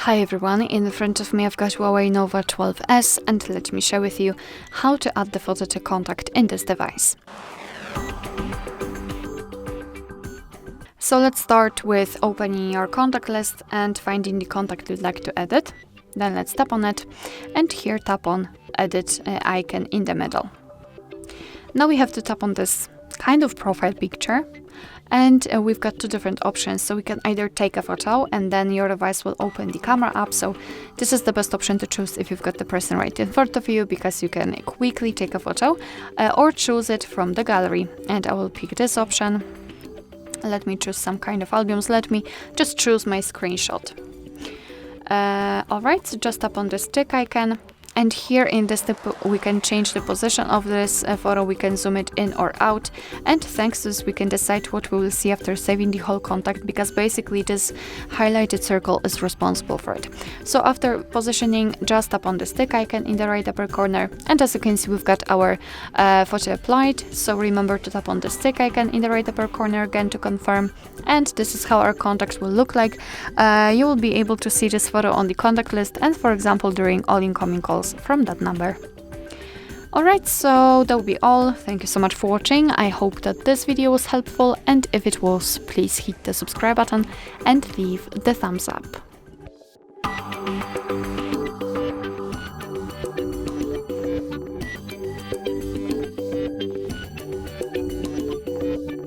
Hi everyone, in front of me I've got HUAWEI Nova 12S and let me share with you how to add the photo to contact in this device. So let's start with opening your contact list and finding the contact you'd like to edit. Then let's tap on it and here tap on edit icon in the middle. Now we have to tap on this kind of profile picture. And we've got two different options, so we can either take a photo and then your device will open the camera app. So this is the best option to choose if you've got the person right in front of you, because you can quickly take a photo or choose it from the gallery. And I will pick this option. Let me choose some kind of albums. Let me just choose my screenshot. Alright, so just tap on this tick icon. And here in this step we can change the position of this photo, we can zoom it in or out, and thanks to this we can decide what we will see after saving the whole contact, because basically this highlighted circle is responsible for it. So after positioning, just tap on the stick icon in the right upper corner, and as you can see we've got our photo applied. So remember to tap on the stick icon in the right upper corner again to confirm, and this is how our contact will look like. You will be able to see this photo on the contact list and, for example, during all incoming calls from that number. Alright, so that will be all. Thank you so much for watching. I hope that this video was helpful, and if it was, please hit the subscribe button and leave the thumbs up.